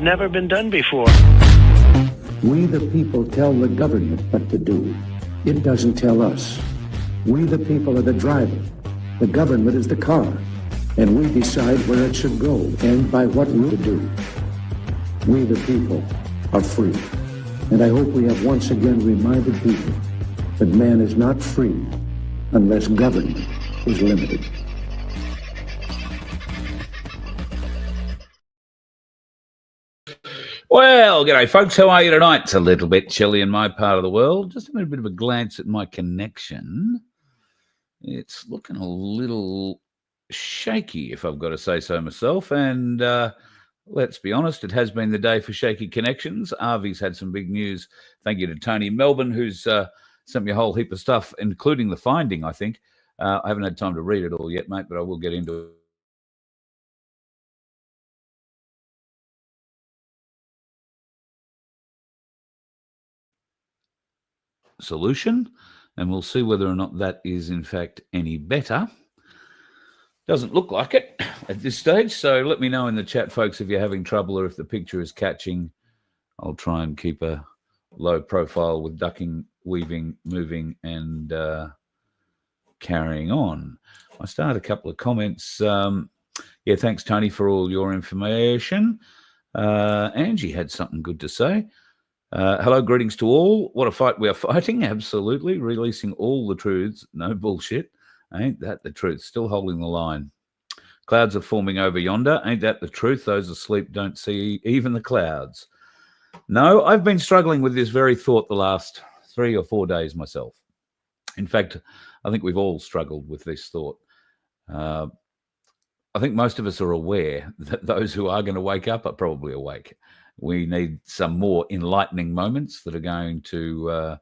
never been done before. We the people tell the government what to do. It doesn't tell us. We the people are the driver. The government is the car. And we decide where it should go and by what route to do. We the people are free. And I hope we have once again reminded people that man is not free unless government is limited. Well, g'day folks, how are you tonight? It's a little bit chilly in my part of the world. Just a bit of a glance at my connection. It's looking a little shaky, if I've got to say so myself. And let's be honest, it has been the day for shaky connections. Arvy's had some big news. Thank you to Tony Melbourne, who's sent me a whole heap of stuff, including the finding, I think. I haven't had time to read it all yet, mate, but I will get into it. Solution, and we'll see whether or not that is in fact any better. Doesn't look like it at this stage, so let me know in the chat, folks, if you're having trouble or if the picture is catching. I'll try and keep a low profile with ducking, weaving, moving, and carrying on. I started a couple of comments. Yeah, thanks, Tony, for all your information. Angie had something good to say. Hello, greetings to all. What a fight we are fighting. Absolutely. Releasing all the truths. No bullshit. Ain't that the truth? Still holding the line. Clouds are forming over yonder. Ain't that the truth? Those asleep don't see even the clouds. No, I've been struggling with this very thought the last 3 or 4 days myself. In fact, I think we've all struggled with this thought. I think most of us are aware that those who are going to wake up are probably awake. We need some more enlightening moments that are going to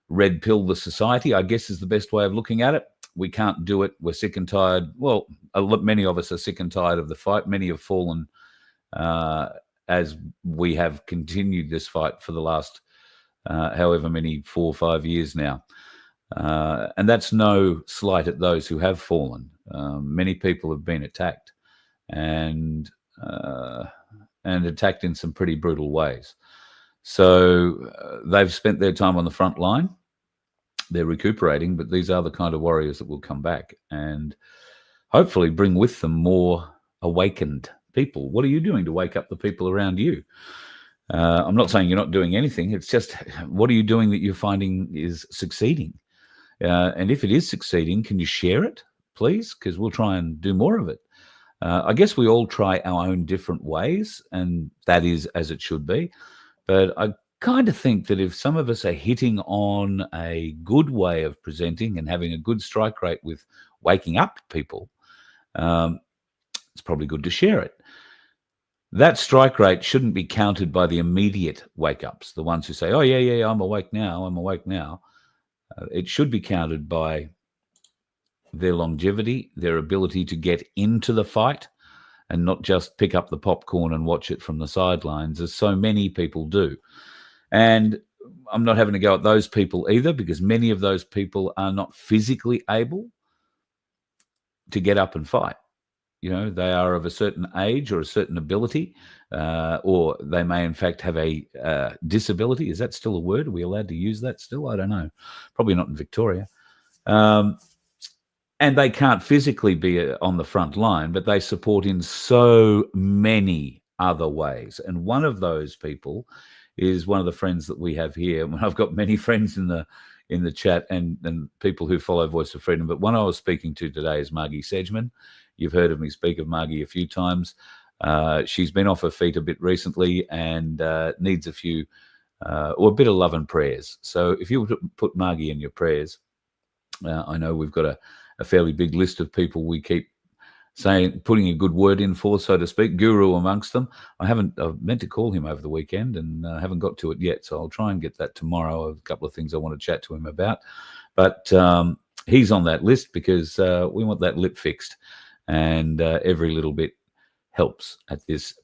red pill the society, I guess is the best way of looking at it. We can't do it. We're sick and tired. Well, many of us are sick and tired of the fight. Many have fallen as we have continued this fight for the last however many 4 or 5 years now. And that's no slight at those who have fallen. Many people have been attacked and attacked in some pretty brutal ways. So they've spent their time on the front line. They're recuperating, but these are the kind of warriors that will come back and hopefully bring with them more awakened people. What are you doing to wake up the people around you? I'm not saying you're not doing anything. It's just, what are you doing that you're finding is succeeding? And if it is succeeding, can you share it, please? Because we'll try and do more of it. I guess we all try our own different ways, and that is as it should be. But I kind of think that if some of us are hitting on a good way of presenting and having a good strike rate with waking up people, it's probably good to share it. That strike rate shouldn't be counted by the immediate wake-ups, the ones who say, oh, yeah, I'm awake now. It should be counted by their longevity, their ability to get into the fight and not just pick up the popcorn and watch it from the sidelines, as so many people do. And I'm not having to go at those people either, because many of those people are not physically able to get up and fight. You know, they are of a certain age or a certain ability, or they may in fact have a disability. Is that still a word? Are we allowed to use that still? I don't know. Probably not in Victoria. And they can't physically be on the front line, but they support in so many other ways. And one of those people is one of the friends that we have here. I've got many friends in the chat and people who follow Voice of Freedom, but one I was speaking to today is Margie Sedgman. You've heard of me speak of Margie a few times. She's been off her feet a bit recently and needs a few, or a bit of love and prayers. So if you put Margie in your prayers, I know we've got a fairly big list of people we keep saying, putting a good word in for, so to speak, Guru amongst them. I've meant to call him over the weekend and haven't got to it yet, so I'll try and get that tomorrow. I have a couple of things I want to chat to him about. But he's on that list because we want that lip fixed, and every little bit helps at this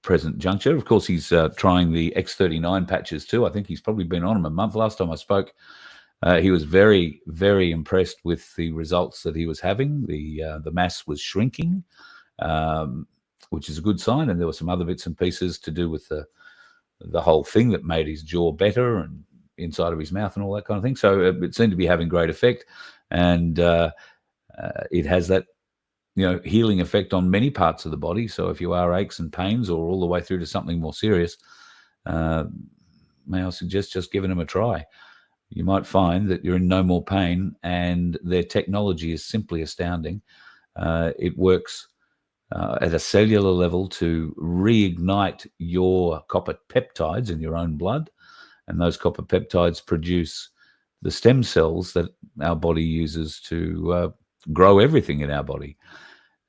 present juncture. Of course, he's trying the X39 patches too. I think he's probably been on them a month. Last time I spoke, he was very, very impressed with the results that he was having. The mass was shrinking. which is a good sign. And there were some other bits and pieces to do with the whole thing that made his jaw better and inside of his mouth and all that kind of thing. So it seemed to be having great effect, and it has that healing effect on many parts of the body. So if you are aches and pains, or all the way through to something more serious, may I suggest just giving them a try. You might find that you're in no more pain, and their technology is simply astounding. It works at a cellular level to reignite your copper peptides in your own blood, and those copper peptides produce the stem cells that our body uses to grow everything in our body.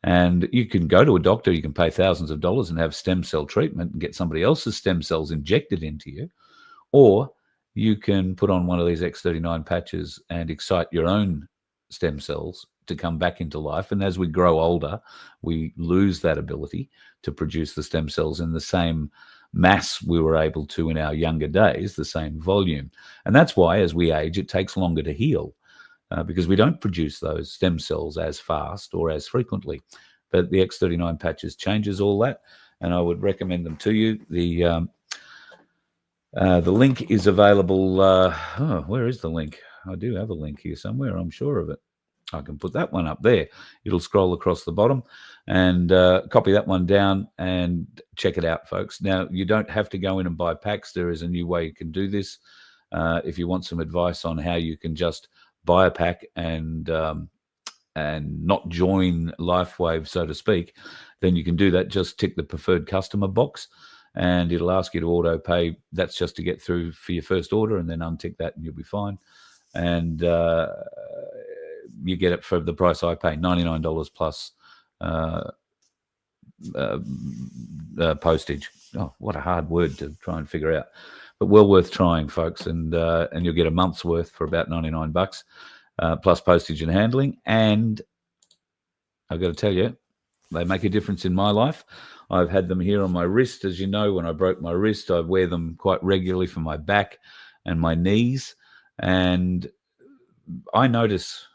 And you can go to a doctor, you can pay thousands of dollars and have stem cell treatment and get somebody else's stem cells injected into you, or you can put on one of these X39 patches and excite your own stem cells to come back into life. And as we grow older, we lose that ability to produce the stem cells in the same mass we were able to in our younger days, the same volume. And that's why as we age, it takes longer to heal, because we don't produce those stem cells as fast or as frequently. But the X39 patches changes all that, and I would recommend them to you. The link is available. Where is the link? I do have a link here somewhere, I'm sure of it. I can put that one up there. It'll scroll across the bottom, and copy that one down and check it out, folks. Now, you don't have to go in and buy packs. There is a new way you can do this. If you want some advice on how you can just buy a pack and not join LifeWave, so to speak, then you can do that. Just tick the preferred customer box, and it'll ask you to auto pay. That's just to get through for your first order, and then untick that and you'll be fine. And you get it for the price I pay, $99 plus postage. Oh, what a hard word to try and figure out, but well worth trying, folks. And you'll get a month's worth for about $99 plus postage and handling. And I've got to tell you, they make a difference in my life. I've had them here on my wrist. As you know, when I broke my wrist, I wear them quite regularly for my back and my knees. And I notice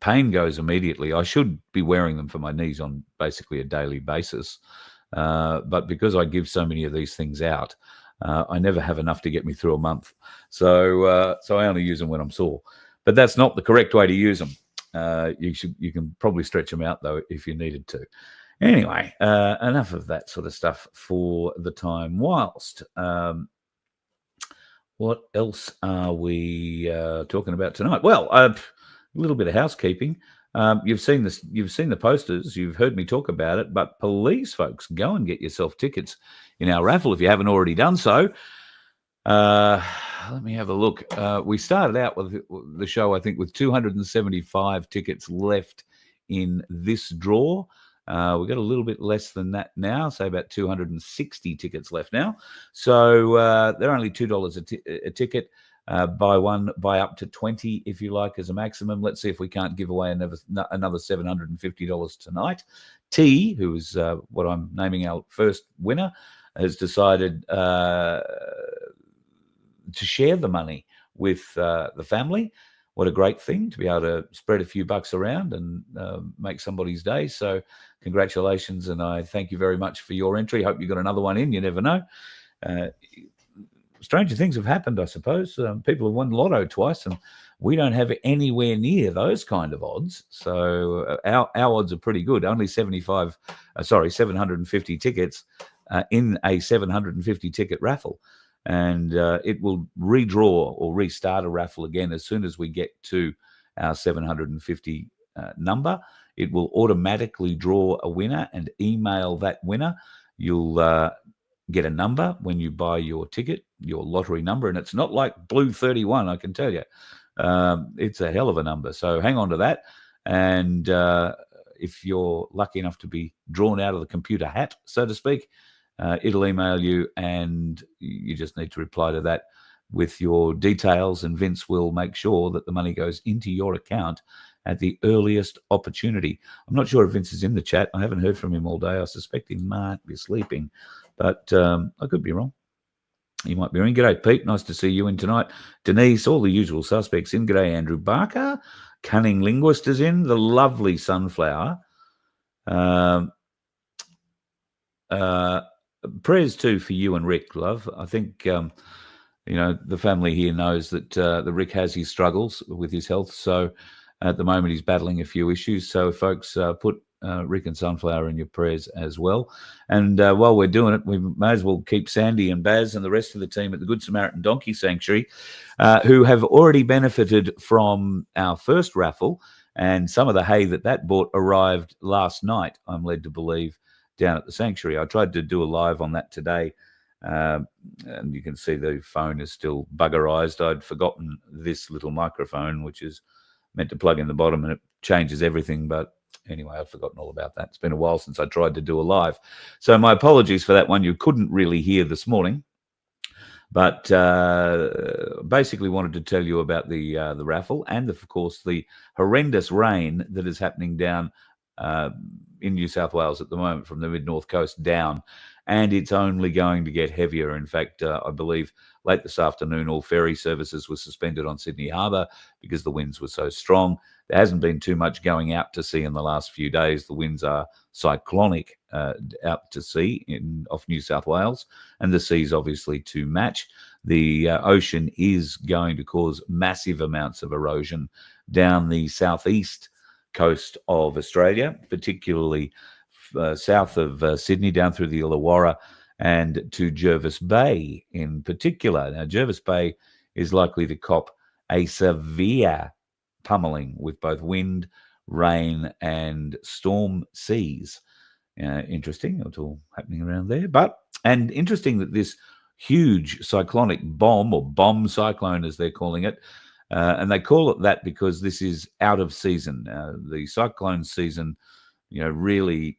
pain goes immediately. I should be wearing them for my knees on basically a daily basis. But because I give so many of these things out, I never have enough to get me through a month. So I only use them when I'm sore. But that's not the correct way to use them. You can probably stretch them out, though, if you needed to. Anyway, enough of that sort of stuff for the time whilst. What else are we talking about tonight? Well, a little bit of housekeeping. You've seen this. You've seen the posters. You've heard me talk about it. But please, folks, go and get yourself tickets in our raffle if you haven't already done so. Let me have a look. We started out with the show, I think, with 275 tickets left in this draw. We've got a little bit less than that now, say about 260 tickets left now. So they're only $2 a ticket. Buy one, buy up to 20 if you like as a maximum. Let's see if we can't give away another $750 tonight. T, who is what I'm naming our first winner, has decided to share the money with the family. What a great thing to be able to spread a few bucks around and make somebody's day. So congratulations, and I thank you very much for your entry. Hope you got another one in. You never know. Stranger things have happened, I suppose. People have won lotto twice, and we don't have anywhere near those kind of odds. So our odds are pretty good. Only 750 tickets in a 750 ticket raffle. And it will redraw or restart a raffle again as soon as we get to our 750 number. It will automatically draw a winner and email that winner. You'll get a number when you buy your ticket, your lottery number, and it's not like Blue 31, I can tell you. It's a hell of a number. So hang on to that. And if you're lucky enough to be drawn out of the computer hat, so to speak, it'll email you, and you just need to reply to that with your details, and Vince will make sure that the money goes into your account at the earliest opportunity. I'm not sure if Vince is in the chat. I haven't heard from him all day. I suspect he might be sleeping, but I could be wrong. He might be in. G'day, Pete. Nice to see you in tonight. Denise, all the usual suspects in. G'day, Andrew Barker. Cunning Linguist is in. The lovely Sunflower. Prayers too for you and Rick, love. I think the family here knows that the Rick has his struggles with his health. So at the moment he's battling a few issues. So folks, put Rick and Sunflower in your prayers as well. And while we're doing it, we may as well keep Sandy and Baz and the rest of the team at the Good Samaritan Donkey Sanctuary, who have already benefited from our first raffle. And some of the hay that bought arrived last night, I'm led to believe, down at the sanctuary. I tried to do a live on that today, and you can see the phone is still buggerized. I'd forgotten this little microphone, which is meant to plug in the bottom, and it changes everything. But anyway, I've forgotten all about that. It's been a while since I tried to do a live. So my apologies for that one you couldn't really hear this morning. But basically wanted to tell you about the raffle and, of course, the horrendous rain that is happening down in New South Wales at the moment from the mid-north coast down. And it's only going to get heavier. In fact, I believe late this afternoon, all ferry services were suspended on Sydney Harbour because the winds were so strong. There hasn't been too much going out to sea in the last few days. The winds are cyclonic out to sea off New South Wales, and the seas obviously to match. The ocean is going to cause massive amounts of erosion down the southeast coast of Australia, particularly south of Sydney, down through the Illawarra and to Jervis Bay in particular. Now, Jervis Bay is likely to cop a severe pummeling with both wind, rain, and storm seas. Interesting, it's all happening around there. And interesting that this huge cyclonic bomb, or bomb cyclone as they're calling it, and they call it that because this is out of season. The cyclone season, really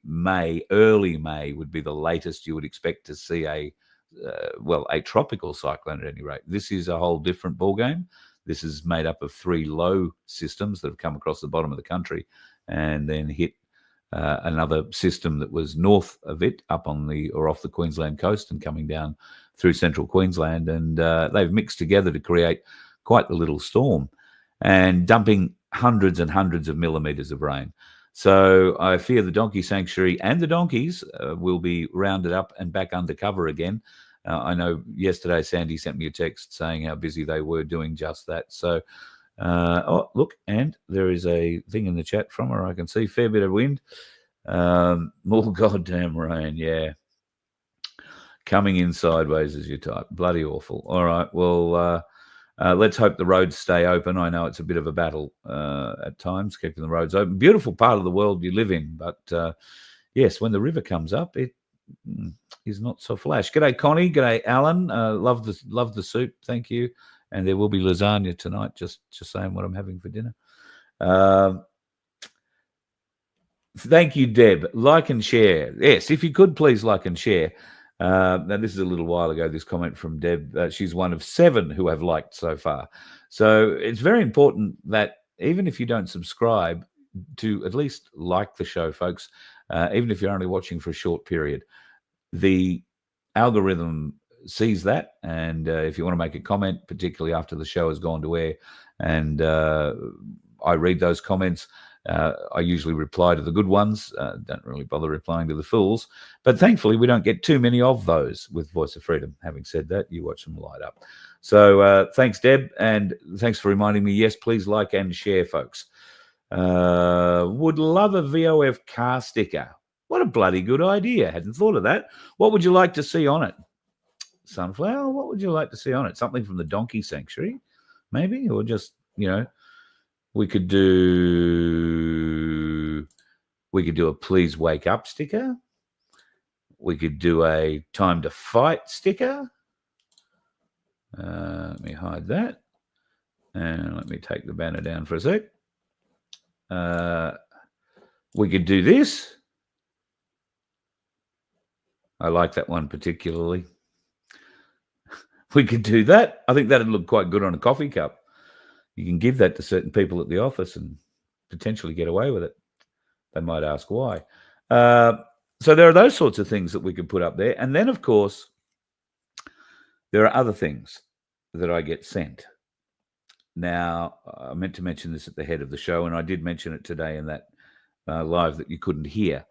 early May would be the latest you would expect to see a tropical cyclone at any rate. This is a whole different ballgame. This is made up of 3 low systems that have come across the bottom of the country and then hit another system that was north of it, up on off the Queensland coast and coming down through central Queensland. And they've mixed together to create quite the little storm and dumping hundreds and hundreds of millimetres of rain. So I fear the Donkey Sanctuary and the donkeys will be rounded up and back undercover again. I know yesterday Sandy sent me a text saying how busy they were doing just that. So, look, and there is a thing in the chat from her. I can see fair bit of wind. More goddamn rain, yeah. Coming in sideways as you type. Bloody awful. All right, well, let's hope the roads stay open. I know it's a bit of a battle at times, keeping the roads open. Beautiful part of the world you live in, but yes, when the river comes up, it is not so flash. G'day, Connie. G'day, Alan. Love the soup. Thank you. And there will be lasagna tonight. Just saying what I'm having for dinner. Thank you, Deb. Like and share. Yes, if you could please like and share. Now, this is a little while ago, this comment from Deb. She's one of 7 who have liked so far. So it's very important that even if you don't subscribe, to at least like the show, folks, even if you're only watching for a short period. The algorithm sees that, and if you want to make a comment, particularly after the show has gone to air, and I read those comments, I usually reply to the good ones. Don't really bother replying to the fools. But thankfully, we don't get too many of those with Voice of Freedom. Having said that, you watch them light up. So thanks, Deb, and thanks for reminding me. Yes, please like and share, folks. Would love a VOF car sticker. What a bloody good idea. Hadn't thought of that. What would you like to see on it? Sunflower, what would you like to see on it? Something from the Donkey Sanctuary, maybe? Or just, we could do a please wake up sticker. We could do a time to fight sticker. Let me hide that. And let me take the banner down for a sec. We could do this. I like that one particularly. We could do that. I think that'd look quite good on a coffee cup. You can give that to certain people at the office and potentially get away with it. They might ask why. So there are those sorts of things that we could put up there. And then, of course, there are other things that I get sent. Now, I meant to mention this at the head of the show, and I did mention it today in that live that you couldn't hear.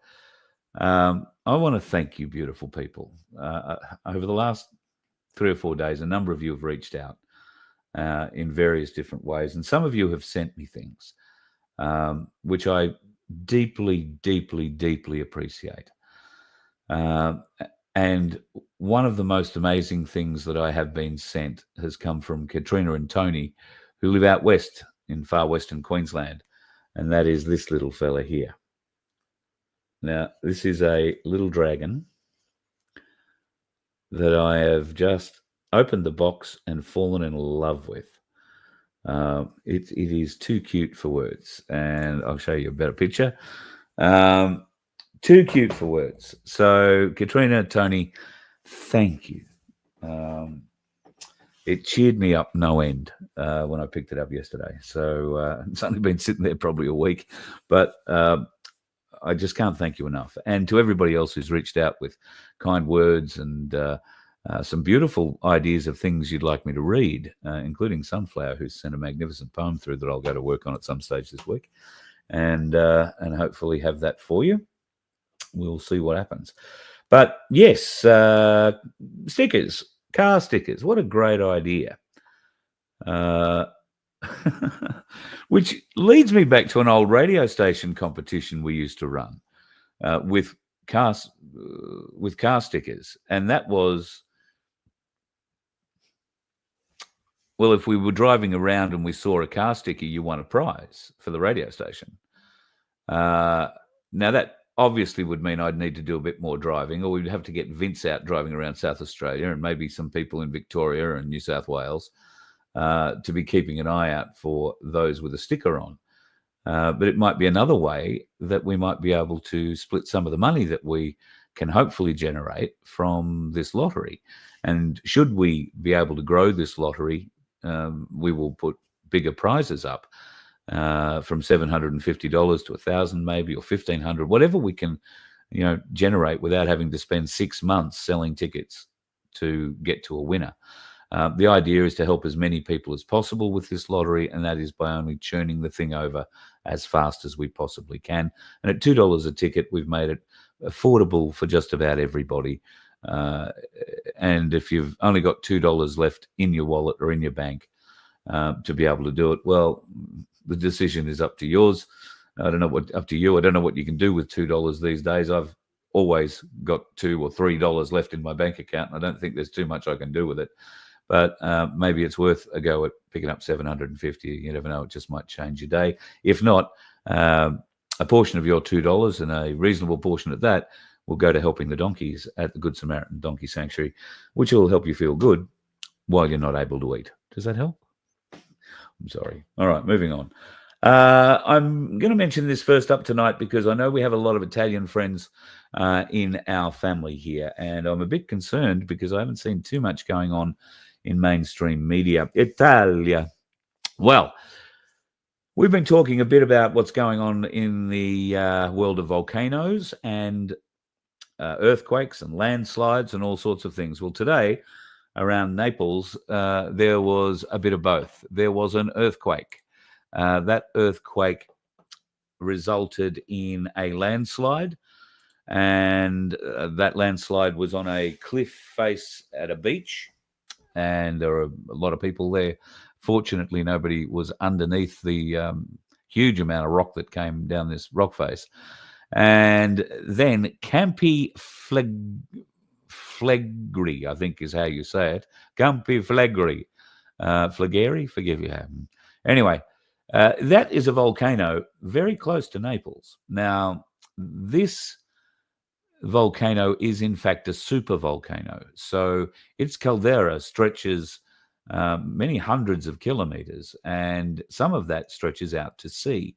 I want to thank you, beautiful people. Over the last 3 or 4 days, a number of you have reached out in various different ways, and some of you have sent me things, which I deeply, deeply, deeply appreciate. And one of the most amazing things that I have been sent has come from Katrina and Tony, who live out west in far western Queensland, and that is this little fella here. Now, this is a little dragon that I have just opened the box and fallen in love with. It is too cute for words, and I'll show you a better picture. Too cute for words. So, Katrina, Tony, thank you. It cheered me up no end when I picked it up yesterday. So it's only been sitting there probably a week, but I just can't thank you enough. And to everybody else who's reached out with kind words and some beautiful ideas of things you'd like me to read, including Sunflower, who's sent a magnificent poem through that I'll go to work on at some stage this week, and hopefully have that for you. We'll see what happens. But yes, stickers, car stickers. What a great idea. Which leads me back to an old radio station competition we used to run with car stickers. And that was, well, if we were driving around and we saw a car sticker, you won a prize for the radio station. Now, that obviously would mean I'd need to do a bit more driving, or we'd have to get Vince out driving around South Australia and maybe some people in Victoria and New South Wales to be keeping an eye out for those with a sticker on. But it might be another way that we might be able to split some of the money that we can hopefully generate from this lottery. And should we be able to grow this lottery, we will put bigger prizes up. From $750 to $1,000 maybe, or $1,500, whatever we can, generate without having to spend 6 months selling tickets to get to a winner. The idea is to help as many people as possible with this lottery, and that is by only churning the thing over as fast as we possibly can. And at $2 a ticket, we've made it affordable for just about everybody. And if you've only got $2 left in your wallet or in your bank to be able to do it, well, the decision is up to yours. I don't know what you can do with $2 these days. I've always got $2 or $3 left in my bank account, and I don't think there's too much I can do with it. But maybe it's worth a go at picking up $750. You never know; it just might change your day. If not, a portion of your $2 and a reasonable portion of that will go to helping the donkeys at the Good Samaritan Donkey Sanctuary, which will help you feel good while you're not able to eat. Does that help? I'm sorry. All right, moving on. I'm going to mention this first up tonight because I know we have a lot of Italian friends in our family here, and I'm a bit concerned because I haven't seen too much going on in mainstream media. Italia. Well, we've been talking a bit about what's going on in the world of volcanoes and earthquakes and landslides and all sorts of things. Well, today, around Naples, there was a bit of both. There was an earthquake. That earthquake resulted in a landslide, and that landslide was on a cliff face at a beach, and there were a lot of people there. Fortunately, nobody was underneath the huge amount of rock that came down this rock face. And then Campi Flegrei, I think is how you say it. Campi Flegrei. Flegrei, forgive you. Anyway, that is a volcano very close to Naples. Now, this volcano is in fact a supervolcano. So its caldera stretches many hundreds of kilometers, and some of that stretches out to sea.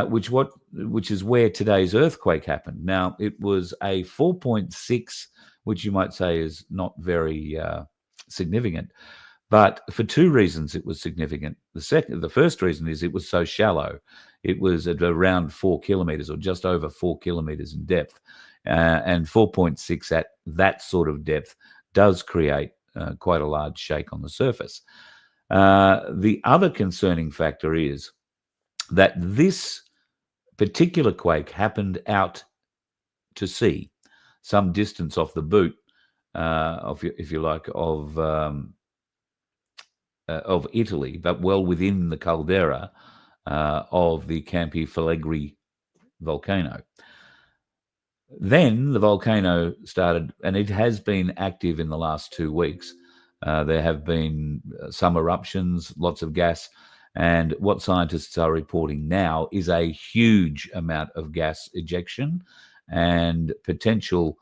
Which is where today's earthquake happened. Now, it was a 4.6, which you might say is not very significant, but for two reasons it was significant. The first reason is it was so shallow. It was at around 4 kilometers, or just over 4 kilometers in depth, and 4.6 at that sort of depth does create quite a large shake on the surface. The other concerning factor is that this particular quake happened out to see, some distance off the boot, if you like, of Italy, but well within the caldera of the Campi Flegrei volcano. Then the volcano started, and it has been active in the last 2 weeks. There have been some eruptions, lots of gas, and what scientists are reporting now is a huge amount of gas ejection and potential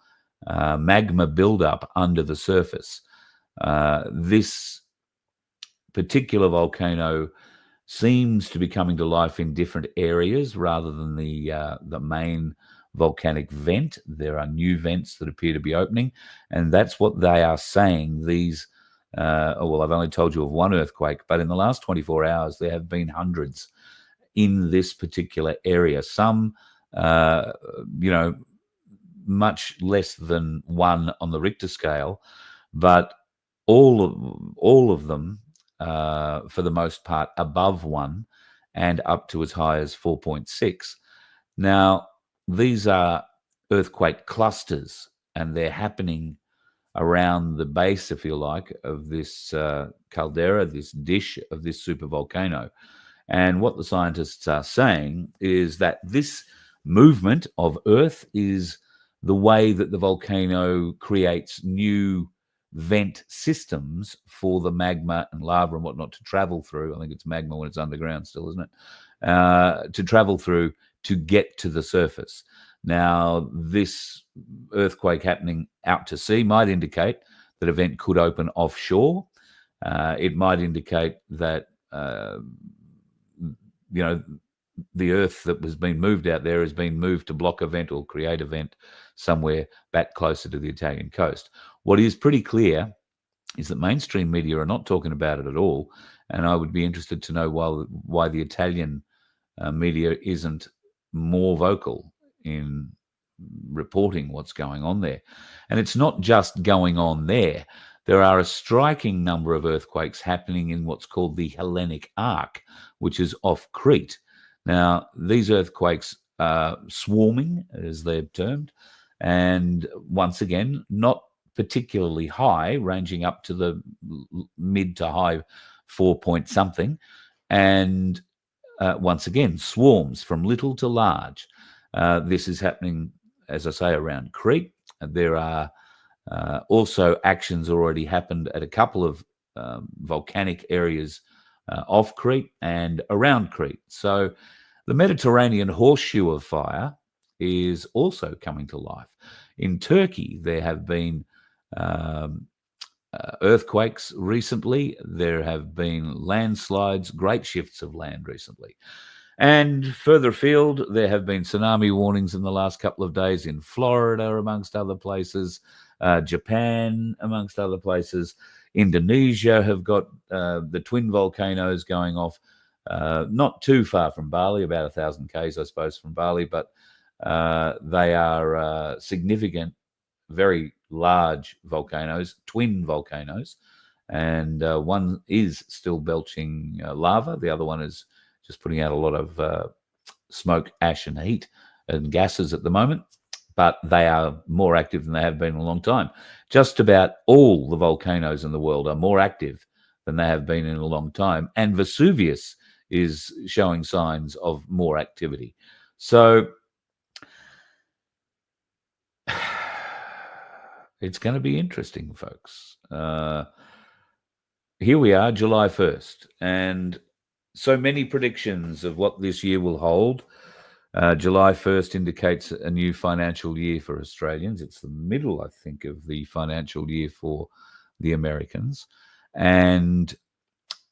magma buildup under the surface. This particular volcano seems to be coming to life in different areas rather than the main volcanic vent. There are new vents that appear to be opening, and that's what they are saying. These, well, I've only told you of one earthquake, but in the last 24 hours, there have been hundreds in this particular area. Some, much less than 1 on the Richter scale, but all of them, for the most part, above 1 and up to as high as 4.6. Now, these are earthquake clusters, and they're happening around the base, if you like, of this caldera, this dish of this supervolcano. And what the scientists are saying is that this movement of Earth is the way that the volcano creates new vent systems for the magma and lava and whatnot to travel through. I think it's magma when it's underground still, isn't it? To travel through to get to the surface. Now, this earthquake happening out to sea might indicate that a vent could open offshore. It might indicate that, the earth that was being moved out there has been moved to block a vent or create a vent somewhere back closer to the Italian coast. What is pretty clear is that mainstream media are not talking about it at all, and I would be interested to know why the Italian media isn't more vocal in reporting what's going on there. And it's not just going on there. There are a striking number of earthquakes happening in what's called the Hellenic Arc, which is off Crete. Now, these earthquakes are swarming, as they're termed, and once again, not particularly high, ranging up to the mid to high 4 point something, and once again, swarms from little to large. This is happening, as I say, around Crete. There are also actions already happened at a couple of volcanic areas off Crete and around Crete. So the Mediterranean horseshoe of fire is also coming to life. In Turkey, there have been earthquakes recently. There have been landslides, great shifts of land recently. And further afield, there have been tsunami warnings in the last couple of days in Florida, amongst other places, Japan, amongst other places. Indonesia have got the twin volcanoes going off, not too far from Bali, about 1,000 k's, I suppose, from Bali, but they are significant, very large volcanoes, twin volcanoes, and one is still belching lava. The other one is just putting out a lot of smoke, ash, and heat and gases at the moment, but they are more active than they have been in a long time. Just about all the volcanoes in the world are more active than they have been in a long time, and Vesuvius is showing signs of more activity. So it's going to be interesting, folks. Here we are, July 1st, and so many predictions of what this year will hold. July 1st indicates a new financial year for Australians. It's the middle, I think, of the financial year for the Americans. And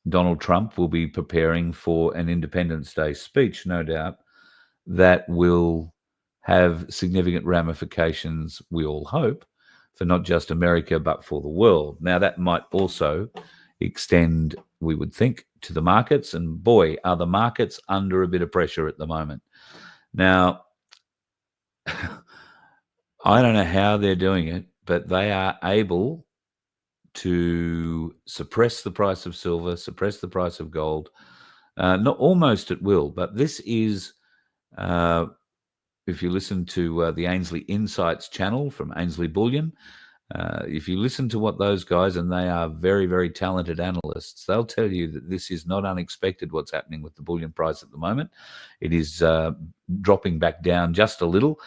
Donald Trump will be preparing for an Independence Day speech, no doubt, that will have significant ramifications, we all hope, for not just America, but for the world. Now, that might also extend, we would think, to the markets. And boy, are the markets under a bit of pressure at the moment. Now, I don't know how they're doing it, but they are able to suppress the price of silver, suppress the price of gold, not almost at will, but this is if you listen to the Ainsley Insights channel from Ainsley Bullion, if you listen to what those guys, and they are very, very talented analysts, they'll tell you that this is not unexpected what's happening with the bullion price at the moment. It is dropping back down just a little.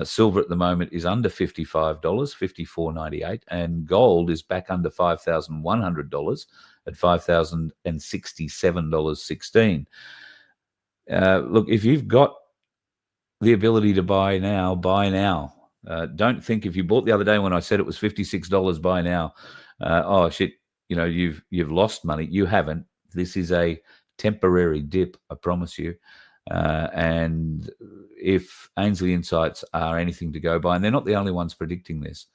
Silver at the moment is under $55, $54.98, and gold is back under $5,100 at $5,067.16. Look, if you've got the ability to buy now, buy now. Don't think if you bought the other day when I said it was $56, buy now. Oh shit, you've lost money. You haven't. This is a temporary dip, I promise you. And if Ainsley Insights are anything to go by, and they're not the only ones predicting this,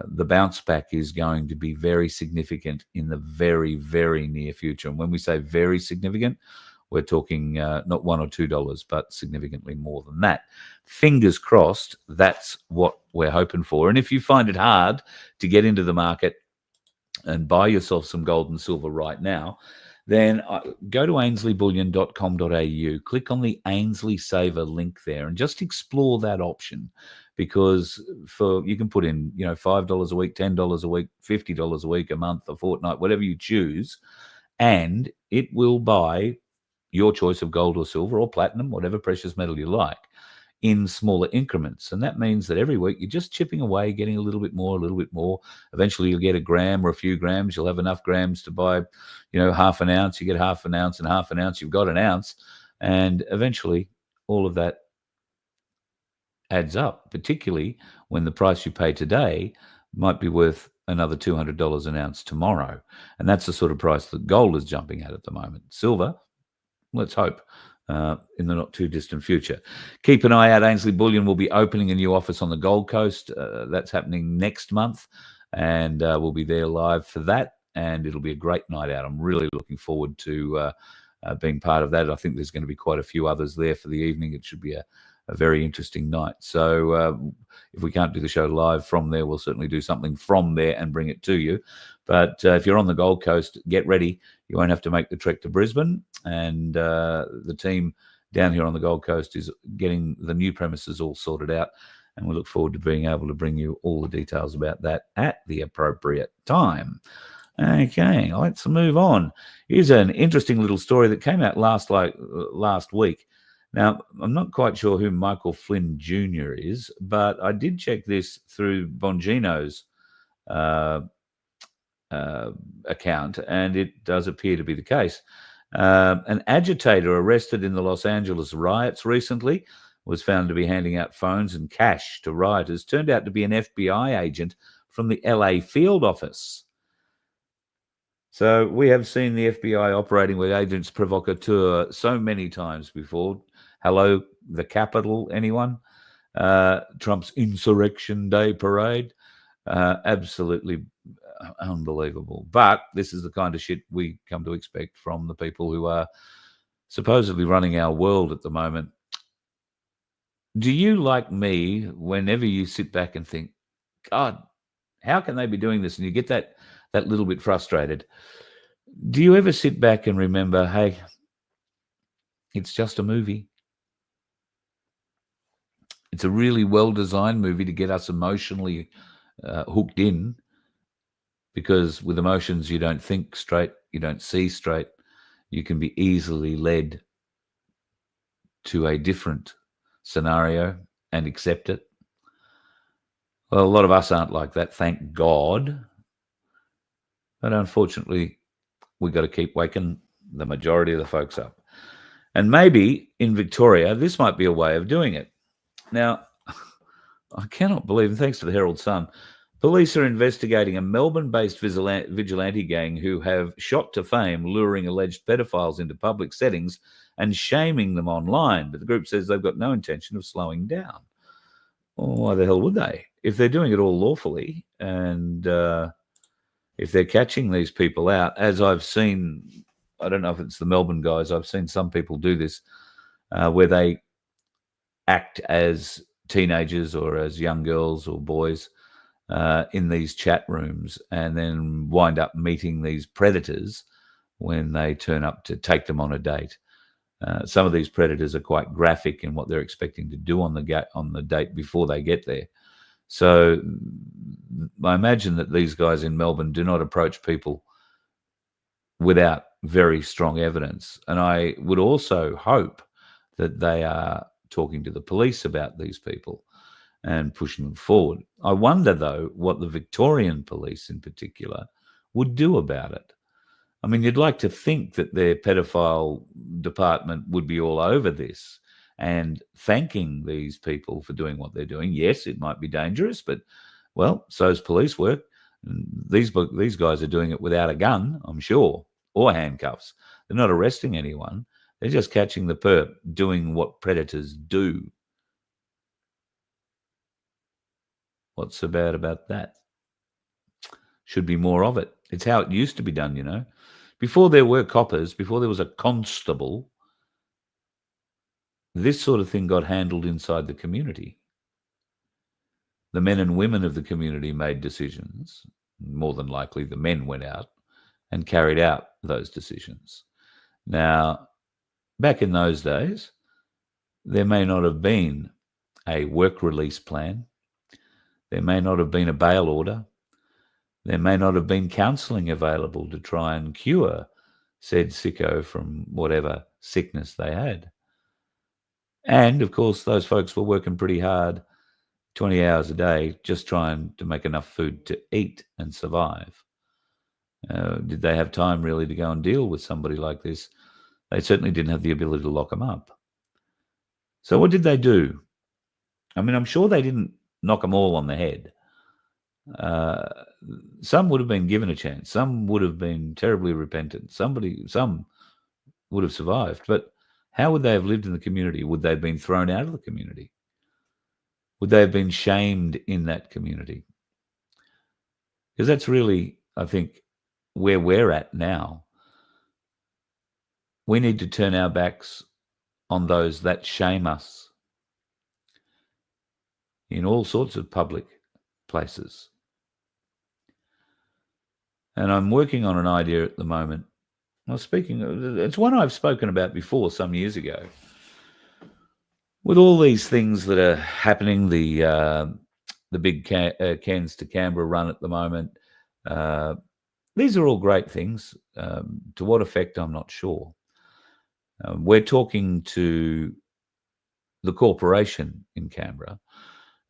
the bounce back is going to be very significant in the very, very near future. And when we say very significant, we're talking not $1 or $2, but significantly more than that. Fingers crossed, that's what we're hoping for. And if you find it hard to get into the market and buy yourself some gold and silver right now, then go to ainsleyBullion.com.au, click on the Ainsley Saver link there, and just explore that option. Because you can put in $5 a week, $10 a week, $50 a week, a month, a fortnight, whatever you choose, and it will buy your choice of gold or silver or platinum, whatever precious metal you like, in smaller increments. And that means that every week you're just chipping away, getting a little bit more, a little bit more. Eventually you'll get a gram or a few grams. You'll have enough grams to buy, half an ounce. You get half an ounce and half an ounce. You've got an ounce. And eventually all of that adds up, particularly when the price you pay today might be worth another $200 an ounce tomorrow. And that's the sort of price that gold is jumping at the moment. Silver, let's hope, in the not too distant future. Keep an eye out. Ainsley Bullion will be opening a new office on the Gold Coast. That's happening next month, and we'll be there live for that, and it'll be a great night out. I'm really looking forward to being part of that. I think there's going to be quite a few others there for the evening. It should be a very interesting night. So if we can't do the show live from there, we'll certainly do something from there and bring it to you. But if you're on the Gold Coast, get ready. You won't have to make the trek to Brisbane. And the team down here on the Gold Coast is getting the new premises all sorted out. And we look forward to being able to bring you all the details about that at the appropriate time. Okay, let's move on. Here's an interesting little story that came out last week. Now, I'm not quite sure who Michael Flynn Jr. is, but I did check this through Bongino's account, and it does appear to be the case. An agitator arrested in the Los Angeles riots recently was found to be handing out phones and cash to rioters. Turned out to be an FBI agent from the LA field office. So we have seen the FBI operating with agents provocateur so many times before. Hello, the Capitol, anyone? Trump's Insurrection Day parade. Absolutely unbelievable. But this is the kind of shit we come to expect from the people who are supposedly running our world at the moment. Do you, like me, whenever you sit back and think, God, how can they be doing this? And you get that little bit frustrated. Do you ever sit back and remember, hey, it's just a movie? It's a really well-designed movie to get us emotionally hooked in, because with emotions, you don't think straight, you don't see straight. You can be easily led to a different scenario and accept it. Well, a lot of us aren't like that, thank God. But unfortunately, we've got to keep waking the majority of the folks up. And maybe in Victoria, this might be a way of doing it. Now, I cannot believe, and thanks to the Herald Sun, police are investigating a Melbourne-based vigilante gang who have shot to fame, luring alleged pedophiles into public settings and shaming them online. But the group says they've got no intention of slowing down. Well, why the hell would they? If they're doing it all lawfully, and if they're catching these people out, as I've seen, I don't know if it's the Melbourne guys, I've seen some people do this, where they act as teenagers or as young girls or boys in these chat rooms, and then wind up meeting these predators when they turn up to take them on a date. Some of these predators are quite graphic in what they're expecting to do on the date before they get there. So I imagine that these guys in Melbourne do not approach people without very strong evidence. And I would also hope that they are talking to the police about these people and pushing them forward. I wonder, though, what the Victorian police in particular would do about it. I mean, you'd like to think that their pedophile department would be all over this and thanking these people for doing what they're doing. Yes, it might be dangerous, but, well, so's police work. These guys are doing it without a gun, I'm sure, or handcuffs. They're not arresting anyone. They're just catching the perp doing what predators do. What's so bad about that? Should be more of it. It's how it used to be done, you know. Before there were coppers, before there was a constable, this sort of thing got handled inside the community. The men and women of the community made decisions. More than likely, the men went out and carried out those decisions. Now, back in those days, there may not have been a work release plan. There may not have been a bail order. There may not have been counselling available to try and cure said sicko from whatever sickness they had. And, of course, those folks were working pretty hard, 20 hours a day, just trying to make enough food to eat and survive. Did they have time really to go and deal with somebody like this? They certainly didn't have the ability to lock them up. So what did they do? I mean, I'm sure they didn't knock them all on the head. Some would have been given a chance. Some would have been terribly repentant. Some would have survived. But how would they have lived in the community? Would they have been thrown out of the community? Would they have been shamed in that community? Because that's really, I think, where we're at now. We need to turn our backs on those that shame us in all sorts of public places. And I'm working on an idea at the moment. It's one I've spoken about before some years ago. With all these things that are happening, the big Cairns to Canberra run at the moment, these are all great things. To what effect, I'm not sure. We're talking to the corporation in Canberra,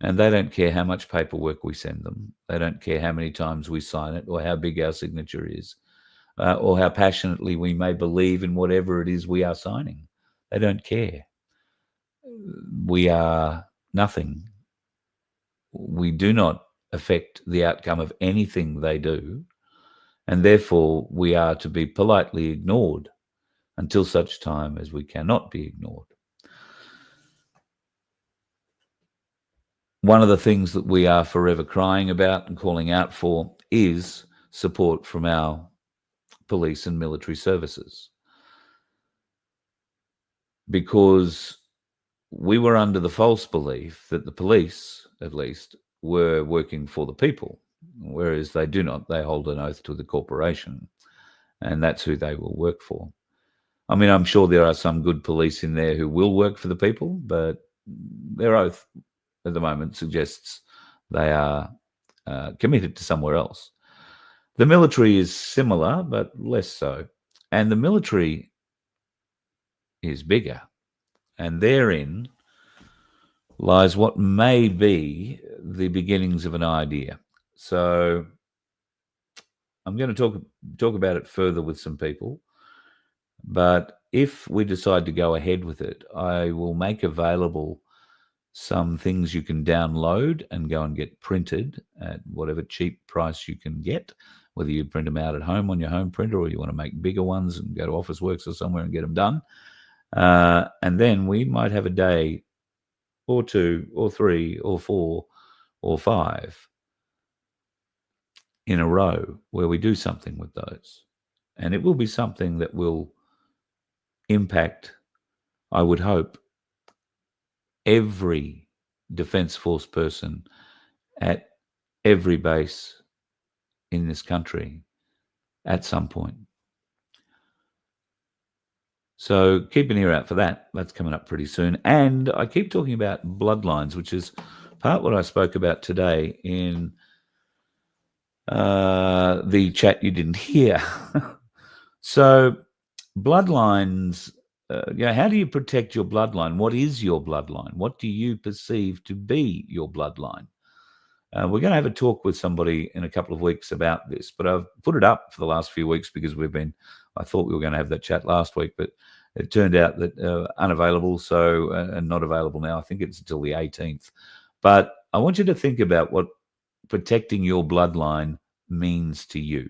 and they don't care how much paperwork we send them. They don't care how many times we sign it or how big our signature is, or how passionately we may believe in whatever it is we are signing. They don't care. We are nothing. We do not affect the outcome of anything they do, and therefore we are to be politely ignored until such time as we cannot be ignored. One of the things that we are forever crying about and calling out for is support from our police and military services. Because we were under the false belief that the police, at least, were working for the people, whereas they do not. They hold an oath to the corporation, and that's who they will work for. I mean, I'm sure there are some good police in there who will work for the people, but their oath at the moment suggests they are committed to somewhere else. The military is similar, but less so. And the military is bigger. And therein lies what may be the beginnings of an idea. So I'm going to talk about it further with some people. But if we decide to go ahead with it, I will make available some things you can download and go and get printed at whatever cheap price you can get, whether you print them out at home on your home printer or you want to make bigger ones and go to Officeworks or somewhere and get them done. And then we might have a day or two or three or four or five in a row where we do something with those. And it will be something that will impact, I would hope, every Defence Force person at every base in this country at some point. So keep an ear out for that. That's coming up pretty soon. And I keep talking about bloodlines, which is part what I spoke about today in the chat you didn't hear. So bloodlines, how do you protect your bloodline? What is your bloodline? What do you perceive to be your bloodline? We're going to have a talk with somebody in a couple of weeks about this, but I've put it up for the last few weeks because I thought we were going to have that chat last week, but it turned out that unavailable, so and not available now. I think it's until the 18th. But I want you to think about what protecting your bloodline means to you.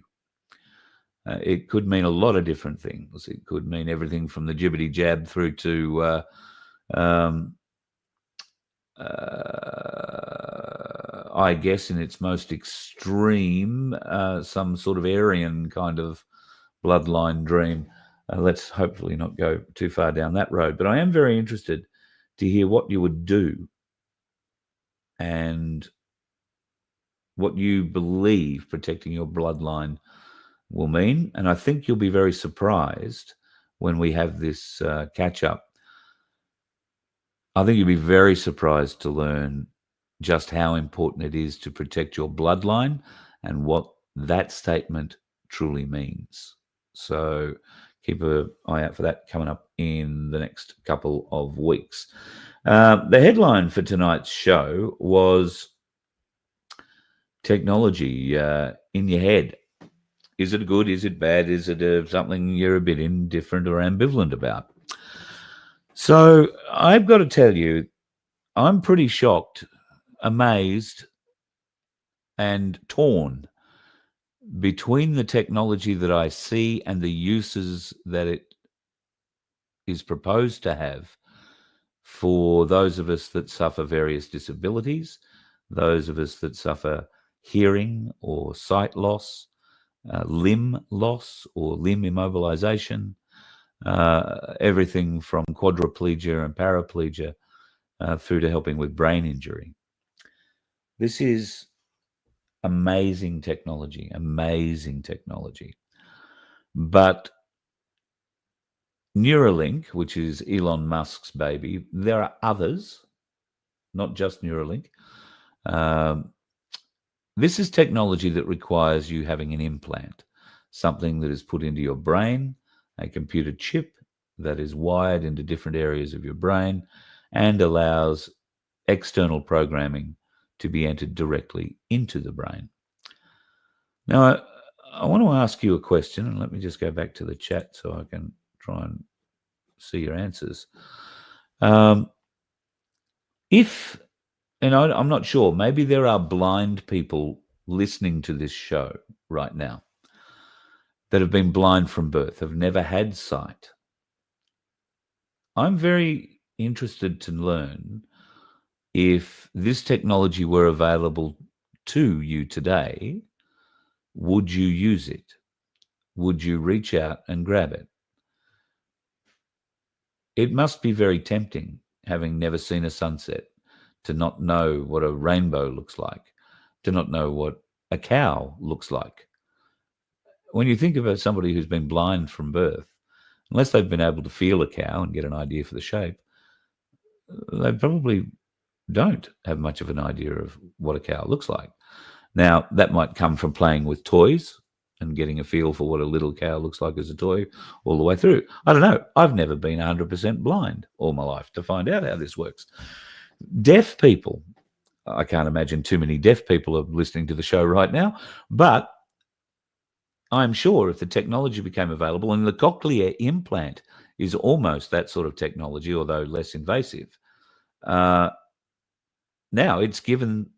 It could mean a lot of different things. It could mean everything from the jibbity jab through to I guess in its most extreme, some sort of Aryan kind of bloodline dream. Let's hopefully not go too far down that road. But I am very interested to hear what you would do and what you believe protecting your bloodline will mean. And I think you'll be very surprised when we have this catch up. I think you'll be very surprised to learn just how important it is to protect your bloodline and what that statement truly means. So keep an eye out for that coming up in the next couple of weeks. The headline for tonight's show was technology in your head. Is it good? Is it bad? Is it something you're a bit indifferent or ambivalent about? So I've got to tell you, I'm pretty shocked, amazed, and torn between the technology that I see and the uses that it is proposed to have for those of us that suffer various disabilities, those of us that suffer hearing or sight loss, limb loss or limb immobilization, everything from quadriplegia and paraplegia through to helping with brain injury. This is amazing technology. But Neuralink, which is Elon Musk's baby, there are others, not just Neuralink. This is technology that requires you having an implant, something that is put into your brain, a computer chip that is wired into different areas of your brain and allows external programming to be entered directly into the brain. Now, I want to ask you a question, and let me just go back to the chat so I can try and see your answers. I'm not sure, maybe there are blind people listening to this show right now that have been blind from birth, have never had sight. I'm very interested to learn if this technology were available to you today, would you use it? Would you reach out and grab it? It must be very tempting, having never seen a sunset, to not know what a rainbow looks like, to not know what a cow looks like. When you think about somebody who's been blind from birth, unless they've been able to feel a cow and get an idea for the shape, they probably don't have much of an idea of what a cow looks like. Now, that might come from playing with toys and getting a feel for what a little cow looks like as a toy all the way through. I don't know. I've never been 100% blind all my life to find out how this works. Deaf people, I can't imagine too many deaf people are listening to the show right now, but I'm sure if the technology became available, and the cochlear implant is almost that sort of technology, although less invasive, now it's given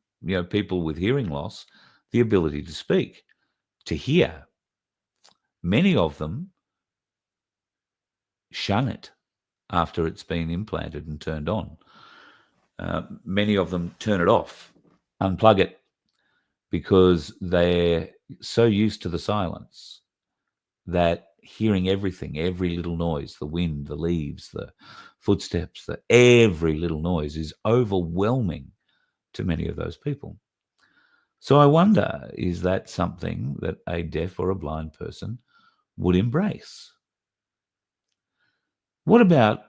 people with hearing loss the ability to speak, to hear. Many of them shun it after it's been implanted and turned on. Many of them turn it off, unplug it, because they're so used to the silence that hearing everything, every little noise, the wind, the leaves, the footsteps, every little noise is overwhelming to many of those people. So I wonder, is that something that a deaf or a blind person would embrace? What about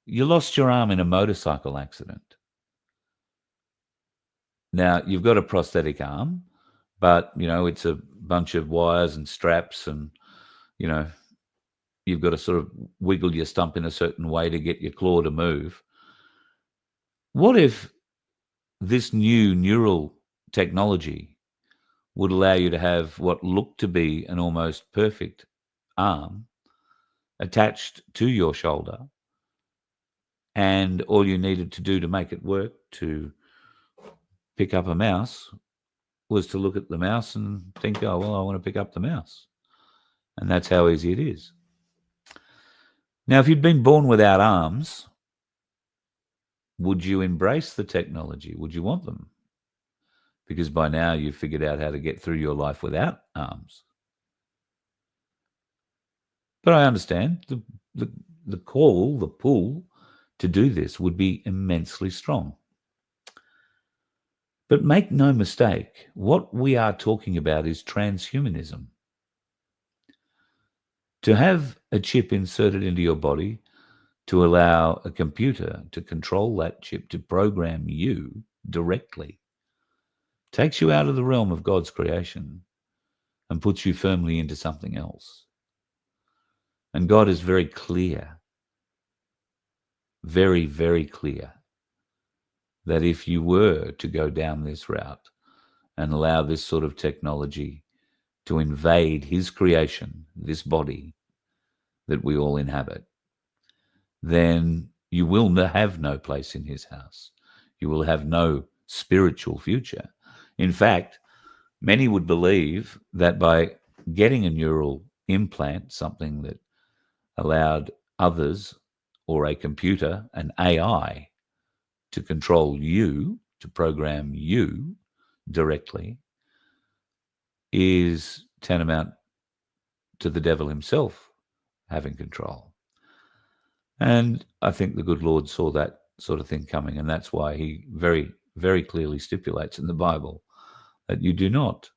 you lost your arm in a motorcycle accident? Now, you've got a prosthetic arm, but, it's a bunch of wires and straps and, you've got to sort of wiggle your stump in a certain way to get your claw to move. What if this new neural technology would allow you to have what looked to be an almost perfect arm attached to your shoulder, and all you needed to do to make it work, to pick up a mouse, was to look at the mouse and think, oh, well, I want to pick up the mouse. And that's how easy it is. Now, if you'd been born without arms, would you embrace the technology? Would you want them? Because by now you've figured out how to get through your life without arms. But I understand the call, the pull to do this would be immensely strong. But make no mistake, what we are talking about is transhumanism. To have a chip inserted into your body to allow a computer to control that chip, to program you directly, takes you out of the realm of God's creation and puts you firmly into something else. And God is very clear, very, very clear, that if you were to go down this route and allow this sort of technology to invade his creation, this body that we all inhabit, then you will have no place in his house. You will have no spiritual future. In fact, many would believe that by getting a neural implant, something that allowed others or a computer, an AI, to control you, to program you directly, is tantamount to the devil himself having control. And I think the good Lord saw that sort of thing coming, and that's why he very, very clearly stipulates in the Bible that you do not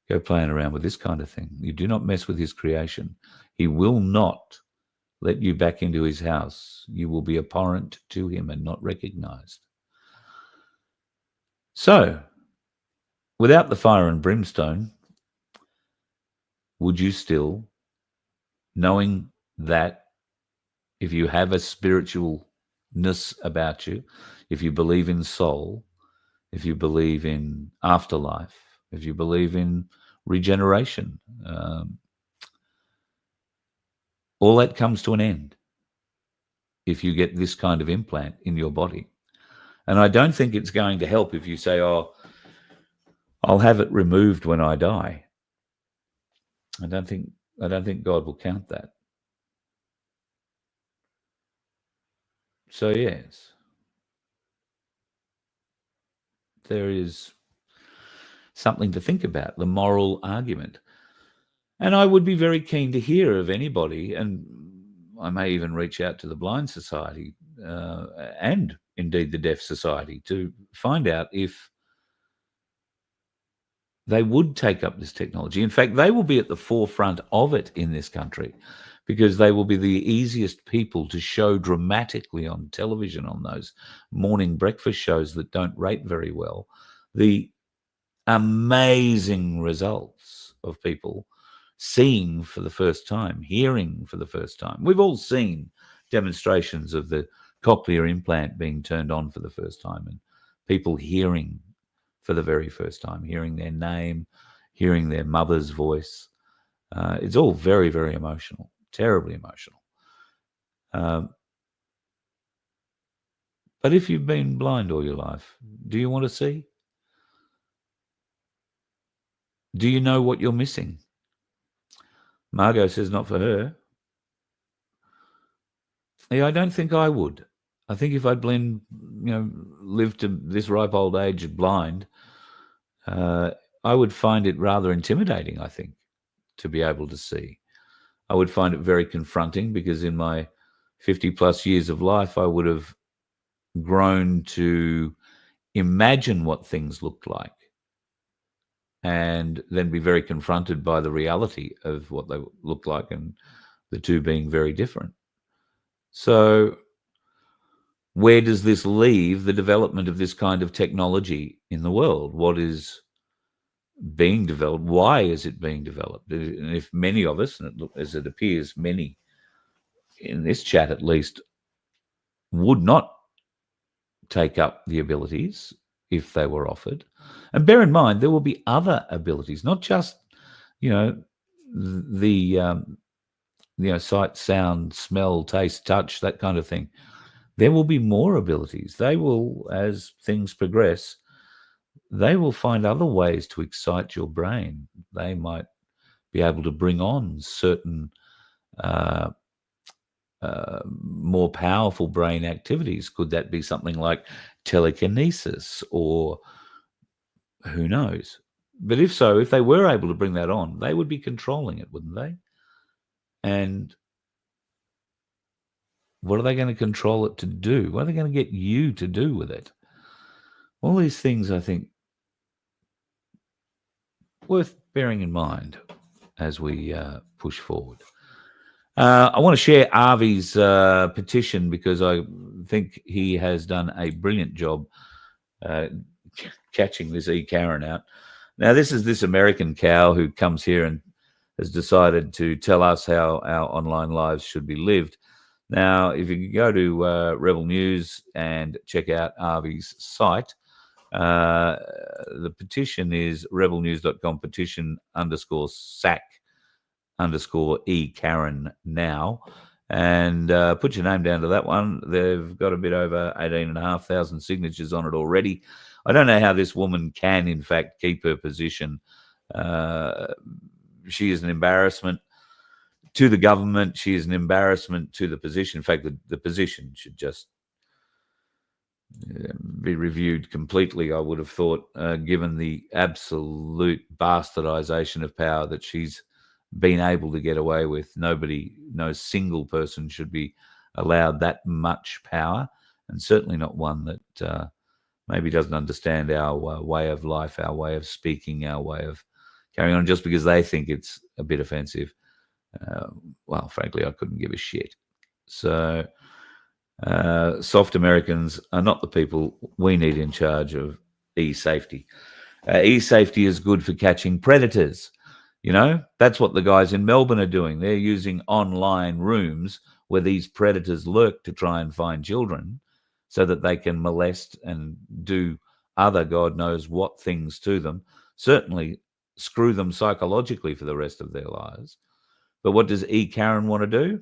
go playing around with this kind of thing. You do not mess with his creation. He will not let you back into his house. You will be abhorrent to him and not recognized. So, without the fire and brimstone, would you still, knowing that if you have a spiritualness about you, if you believe in soul, if you believe in afterlife, if you believe in regeneration, all that comes to an end if you get this kind of implant in your body. And I don't think it's going to help if you say, oh, I'll have it removed when I die. I don't think God will count that. So yes, there is something to think about, the moral argument. And I would be very keen to hear of anybody, and I may even reach out to the Blind Society and indeed the Deaf Society to find out if they would take up this technology. In fact, they will be at the forefront of it in this country because they will be the easiest people to show dramatically on television, on those morning breakfast shows that don't rate very well, the amazing results of people seeing for the first time, hearing for the first time. We've all seen demonstrations of the cochlear implant being turned on for the first time and people hearing for the very first time, hearing their name, hearing their mother's voice. It's all very, very emotional, terribly emotional. But if you've been blind all your life, do you want to see? Do you know what you're missing? Margot says not for her. Yeah, I don't think I would. I think if I'd lived to this ripe old age blind, I would find it rather intimidating, I think, to be able to see. I would find it very confronting because in my 50 plus years of life, I would have grown to imagine what things looked like and then be very confronted by the reality of what they looked like, and the two being very different. So where does this leave the development of this kind of technology in the world? What is being developed? Why is it being developed? And if many of us, and as it appears, many in this chat at least, would not take up the abilities if they were offered, and bear in mind there will be other abilities, not just the sight, sound, smell, taste, touch, that kind of thing. There will be more abilities. They will, as things progress, they will find other ways to excite your brain. They might be able to bring on certain more powerful brain activities. Could that be something like telekinesis, or who knows? But if so, if they were able to bring that on, they would be controlling it, wouldn't they? And what are they going to control it to do? What are they going to get you to do with it? All these things, I think, worth bearing in mind as we push forward. I want to share Avi's petition because I think he has done a brilliant job catching this Karen out. Now, this is this American cow who comes here and has decided to tell us how our online lives should be lived. Now, if you go to Rebel News and check out Avi's site, the petition is rebelnews.com petition_sack_E Karen now, and put your name down to that one. They've got a bit over 18,500 signatures on it already. I don't know how this woman can, in fact, keep her position. She is an embarrassment to the government. She is an embarrassment to the position. In fact, the position should just be reviewed completely, I would have thought, given the absolute bastardization of power that she's been able to get away with. No single person should be allowed that much power, and certainly not one that maybe doesn't understand our way of life, our way of speaking, our way of carrying on, just because they think it's a bit offensive. Well, frankly, I couldn't give a shit. So soft Americans are not the people we need in charge of e-safety. E-safety is good for catching predators. That's what the guys in Melbourne are doing. They're using online rooms where these predators lurk to try and find children so that they can molest and do other God knows what things to them, certainly screw them psychologically for the rest of their lives. But what does Karen want to do?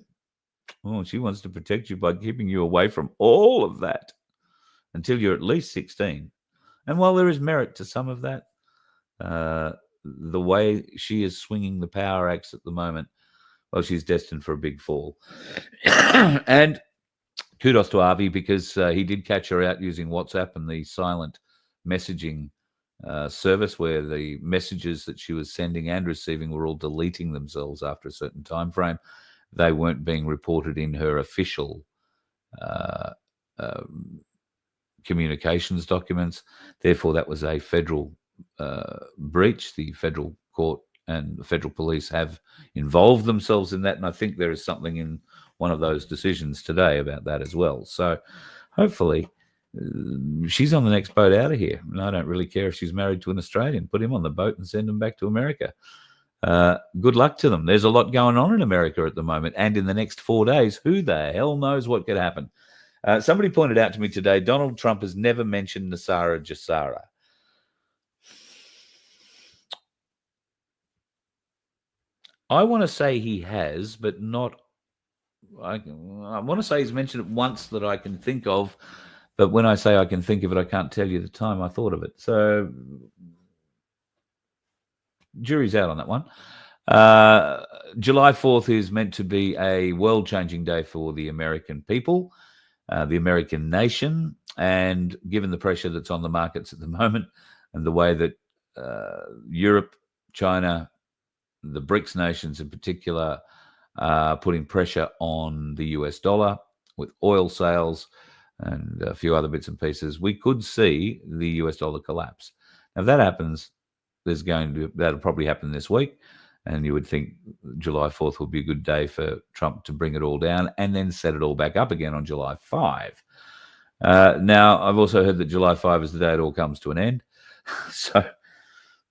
Oh, she wants to protect you by keeping you away from all of that until you're at least 16. And while there is merit to some of that, the way she is swinging the power axe at the moment, well, she's destined for a big fall. And kudos to Avi, because he did catch her out using WhatsApp and the silent messaging service, where the messages that she was sending and receiving were all deleting themselves after a certain time frame. They weren't being reported in her official communications documents. Therefore, that was a federal breach. The federal court and the federal police have involved themselves in that, and I think there is something in one of those decisions today about that as well. So hopefully she's on the next boat out of here, and I don't really care if she's married to an Australian. Put him on the boat and send him back to America. Good luck to them. There's a lot going on in America at the moment, and in the next 4 days, who the hell knows what could happen. Somebody pointed out to me today, Donald Trump has never mentioned Nasara Jassara. I want to say he has, but not. I want to say he's mentioned it once that I can think of, but when I say I can think of it, I can't tell you the time I thought of it. So jury's out on that one. July 4th is meant to be a world-changing day for the American people, the American nation, and given the pressure that's on the markets at the moment and the way that Europe, China, the BRICS nations in particular, putting pressure on the US dollar with oil sales and a few other bits and pieces, we could see the US dollar collapse. Now, if that happens, that'll probably happen this week. And you would think July 4th would be a good day for Trump to bring it all down and then set it all back up again on July 5. Now, I've also heard that July 5 is the day it all comes to an end. So,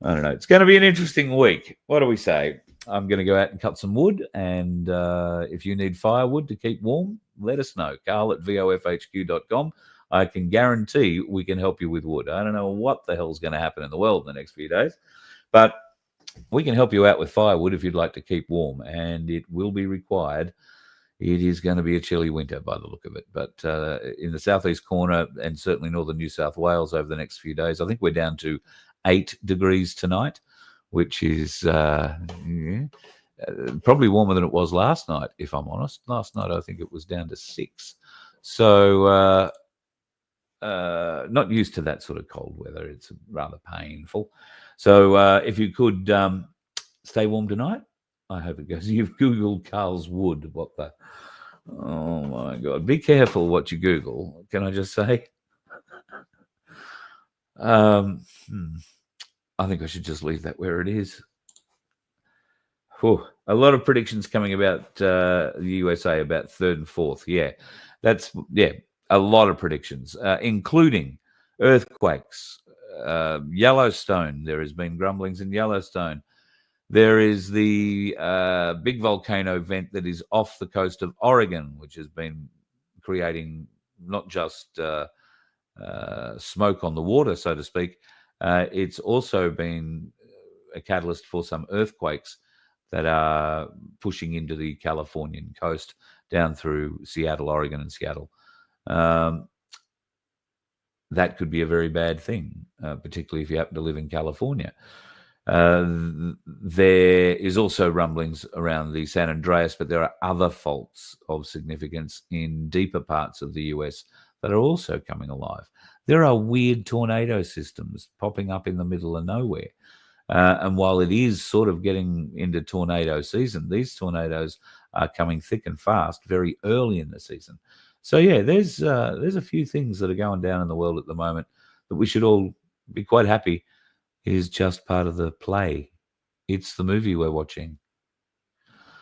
I don't know. It's going to be an interesting week. What do we say? I'm going to go out and cut some wood. And if you need firewood to keep warm, let us know. Carl@vofhq.com. I can guarantee we can help you with wood. I don't know what the hell's going to happen in the world in the next few days, but we can help you out with firewood if you'd like to keep warm, and it will be required. It is going to be a chilly winter by the look of it, but in the southeast corner and certainly northern New South Wales over the next few days, I think we're down to 8 degrees tonight, which is probably warmer than it was last night, if I'm honest. Last night, I think it was down to 6. So not used to that sort of cold weather. It's rather painful. So if you could stay warm tonight, I hope it goes. You've Googled Carl's wood. What the? Oh, my God. Be careful what you Google, can I just say? I think I should just leave that where it is. Whew. A lot of predictions coming about the USA about 3rd and 4th. Yeah, a lot of predictions, including earthquakes. Yellowstone, there has been grumblings in Yellowstone. There is the big volcano vent that is off the coast of Oregon, which has been creating not just smoke on the water, so to speak. It's also been a catalyst for some earthquakes that are pushing into the Californian coast down through Seattle, Oregon, and Seattle. That could be a very bad thing, particularly if you happen to live in California. There is also rumblings around the San Andreas, but there are other faults of significance in deeper parts of the US that are also coming alive. There are weird tornado systems popping up in the middle of nowhere. And while it is sort of getting into tornado season, these tornadoes are coming thick and fast very early in the season. So, yeah, there's a few things that are going down in the world at the moment that we should all be quite happy is just part of the play. It's the movie we're watching.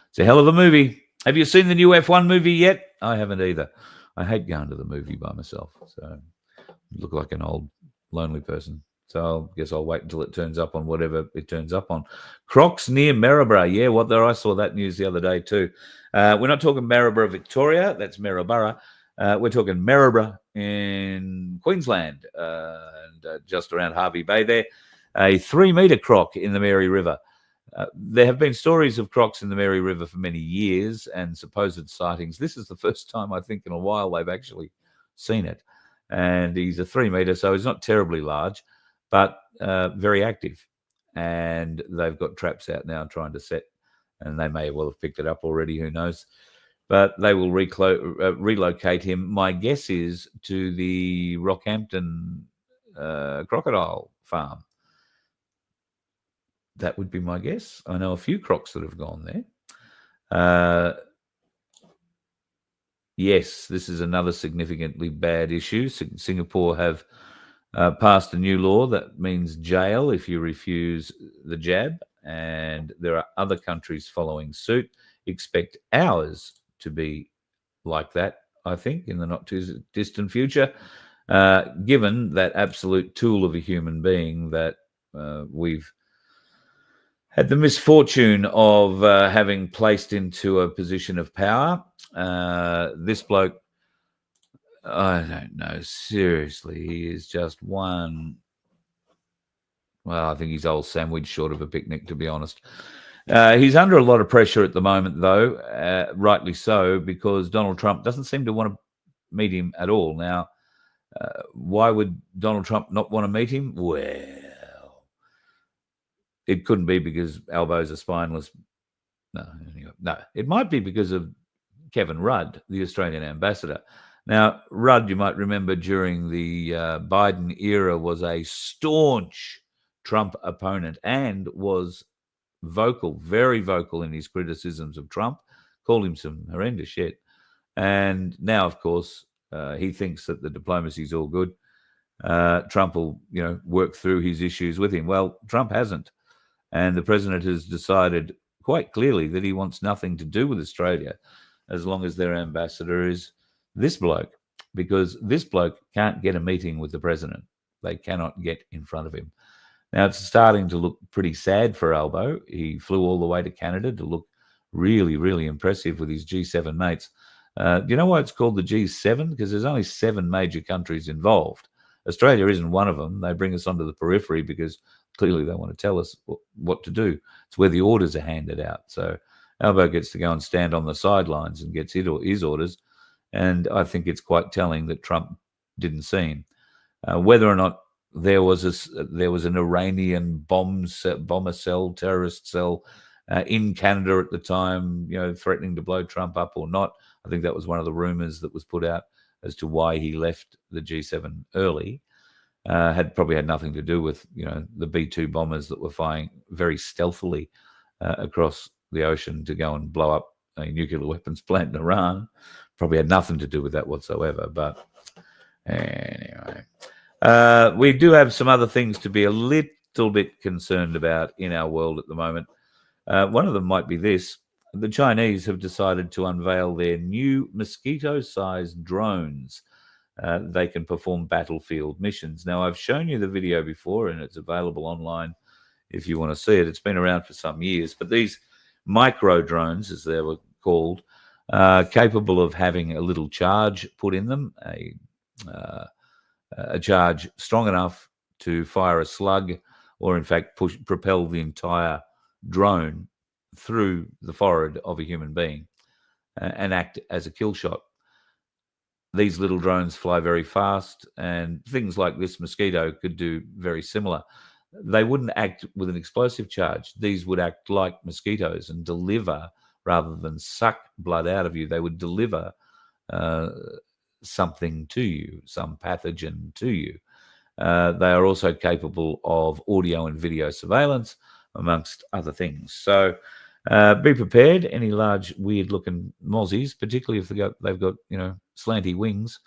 It's a hell of a movie. Have you seen the new F1 movie yet? I haven't either. I hate going to the movie by myself. So I look like an old, lonely person. So I guess I'll wait until it turns up on whatever it turns up on. Crocs near Maryborough. Yeah, what there? I saw that news the other day too. We're not talking Maryborough, Victoria. That's Maryborough. We're talking Maryborough in Queensland, and just around Hervey Bay there. A 3-metre croc in the Mary River. There have been stories of crocs in the Mary River for many years and supposed sightings. This is the first time, I think, in a while they've actually seen it. And he's a 3-metre, so he's not terribly large, but very active. And they've got traps out now trying to set, and they may well have picked it up already, who knows. But they will relocate him, my guess is, to the Rockhampton crocodile farm. That would be my guess. I know a few crocs that have gone there. Yes, this is another significantly bad issue. Singapore have passed a new law that means jail if you refuse the jab, and there are other countries following suit. Expect ours to be like that, I think, in the not too distant future, given that absolute tool of a human being that we've had the misfortune of having placed into a position of power. This bloke, I don't know, seriously, he is just one. Well, I think he's old sandwich short of a picnic, to be honest. He's under a lot of pressure at the moment, though, rightly so, because Donald Trump doesn't seem to want to meet him at all. Now, why would Donald Trump not want to meet him? Well, it couldn't be because elbows are spineless. No, it might be because of Kevin Rudd, the Australian ambassador. Now, Rudd, you might remember during the Biden era, was a staunch Trump opponent and was vocal, very vocal in his criticisms of Trump, called him some horrendous shit. And now, of course, he thinks that the diplomacy is all good. Trump will, work through his issues with him. Well, Trump hasn't. And the president has decided quite clearly that he wants nothing to do with Australia as long as their ambassador is this bloke, because this bloke can't get a meeting with the president. They cannot get in front of him. Now, it's starting to look pretty sad for Albo. He flew all the way to Canada to look really, really impressive with his G7 mates. Do you know why it's called the G7? Because there's only 7 major countries involved. Australia isn't one of them. They bring us onto the periphery because clearly they want to tell us what to do. It's where the orders are handed out. So Albo gets to go and stand on the sidelines and gets his orders. And I think it's quite telling that Trump didn't see him. Whether or not there was an Iranian bomber cell, terrorist cell in Canada at the time, threatening to blow Trump up or not. I think that was one of the rumors that was put out as to why he left the G7 early. Probably had nothing to do with the B-2 bombers that were flying very stealthily across the ocean to go and blow up a nuclear weapons plant in Iran. Probably had nothing to do with that whatsoever. But anyway, we do have some other things to be a little bit concerned about in our world at the moment. One of them might be this. The Chinese have decided to unveil their new mosquito-sized drones. They can perform battlefield missions. Now, I've shown you the video before, and it's available online if you want to see it. It's been around for some years. But these micro drones, as they were called, are capable of having a little charge put in them, a charge strong enough to fire a slug or, in fact, propel the entire drone through the forehead of a human being and act as a kill shot. These little drones fly very fast, and things like this mosquito could do very similar. They wouldn't act with an explosive charge. These would act like mosquitoes and deliver, rather than suck blood out of you, they would deliver something to you, some pathogen to you. They are also capable of audio and video surveillance, amongst other things. So be prepared. Any large, weird-looking mozzies, particularly if they've got slanty wings,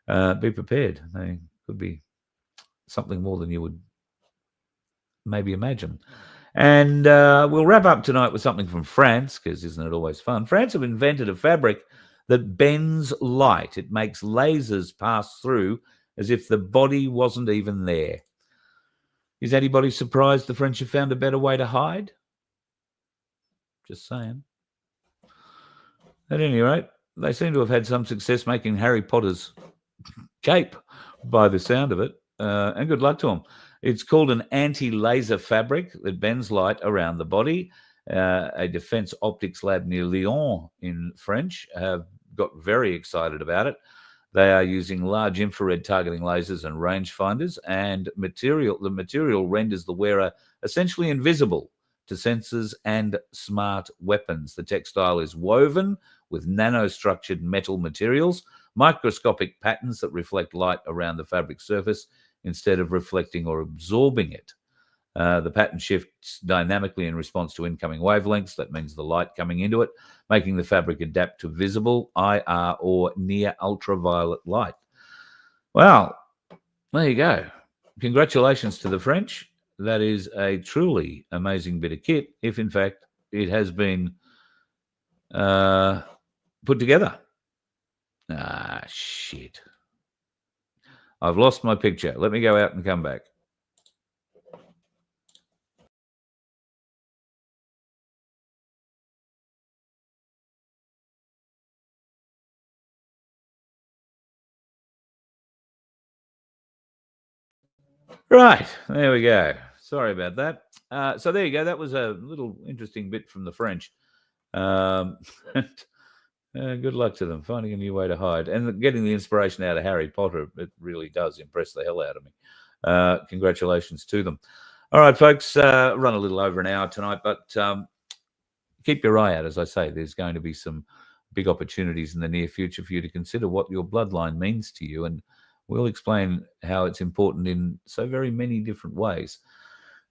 be prepared. They could be something more than you would maybe imagine. And we'll wrap up tonight with something from France, because isn't it always fun? France have invented a fabric that bends light. It makes lasers pass through as if the body wasn't even there. Is anybody surprised the French have found a better way to hide? Just saying. At any rate, they seem to have had some success making Harry Potter's cape by the sound of it, and good luck to them. It's called an anti-laser fabric that bends light around the body. A defense optics lab near Lyon in French have got very excited about it. They are using large infrared targeting lasers and rangefinders, and the material renders the wearer essentially invisible to sensors and smart weapons. The textile is woven with nanostructured metal materials, microscopic patterns that reflect light around the fabric surface instead of reflecting or absorbing it. The pattern shifts dynamically in response to incoming wavelengths. That means the light coming into it, making the fabric adapt to visible, IR, or near ultraviolet light. Well, there you go. Congratulations to the French. That is a truly amazing bit of kit, if in fact it has been put together. Shit. I've lost my picture. Let me go out and come back. Right, there we go. Sorry about that. So there you go. That was a little interesting bit from the French. Good luck to them finding a new way to hide and getting the inspiration out of Harry Potter. It really does impress the hell out of me. Congratulations to them. All right, folks, run a little over an hour tonight, but keep your eye out. As I say, there's going to be some big opportunities in the near future for you to consider what your bloodline means to you, and we'll explain how it's important in so very many different ways,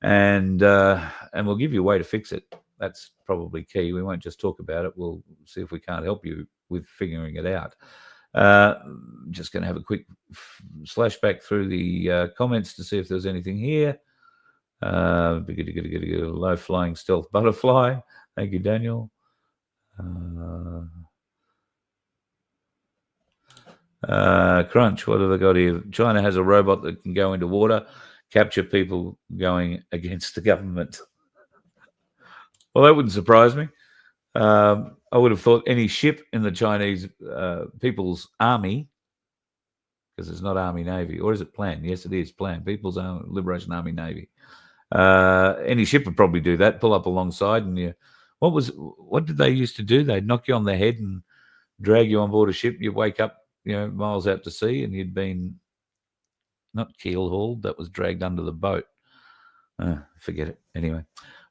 and we'll give you a way to fix it. That's probably key. We won't just talk about it. We'll see if we can't help you with figuring it out. Just going to have a quick slash back through the comments to see if there's anything here. Low flying stealth butterfly. Thank you, Daniel. Crunch, what have I got here? China has a robot that can go into water, capture people going against the government. Well, that wouldn't surprise me. I would have thought any ship in the Chinese People's Army, because it's not Army Navy, or is it planned? Yes, it is planned. People's Liberation Army Navy. Any ship would probably do that. Pull up alongside, and what did they used to do? They'd knock you on the head and drag you on board a ship. You wake up, miles out to sea, and you'd been not keel hauled. That was dragged under the boat. Forget it. Anyway,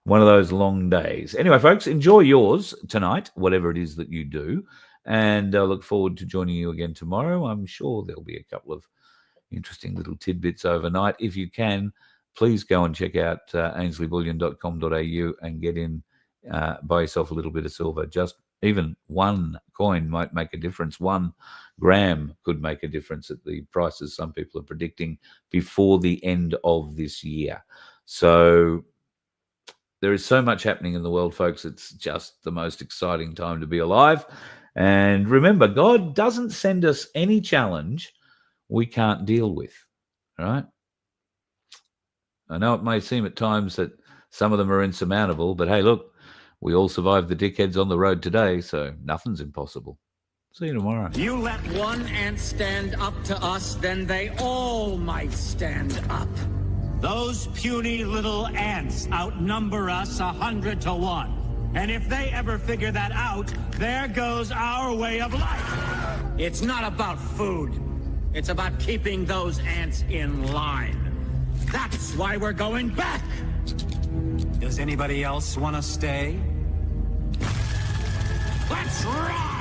one of those long days. Anyway, folks, enjoy yours tonight, whatever it is that you do. And I look forward to joining you again tomorrow. I'm sure there'll be a couple of interesting little tidbits overnight. If you can, please go and check out AinsleyBullion.com.au and get in, buy yourself a little bit of silver. Just even one coin might make a difference. 1 gram could make a difference at the prices some people are predicting before the end of this year. So there is so much happening in the world, folks. It's just the most exciting time to be alive. And remember, God doesn't send us any challenge we can't deal with, all right? I know it may seem at times that some of them are insurmountable, but hey, look, we all survived the dickheads on the road today, so nothing's impossible. See you tomorrow. You let one ant stand up to us, then they all might stand up. Those puny little ants outnumber us 100 to 1. And if they ever figure that out, there goes our way of life. It's not about food. It's about keeping those ants in line. That's why we're going back. Does anybody else want to stay? Let's rock!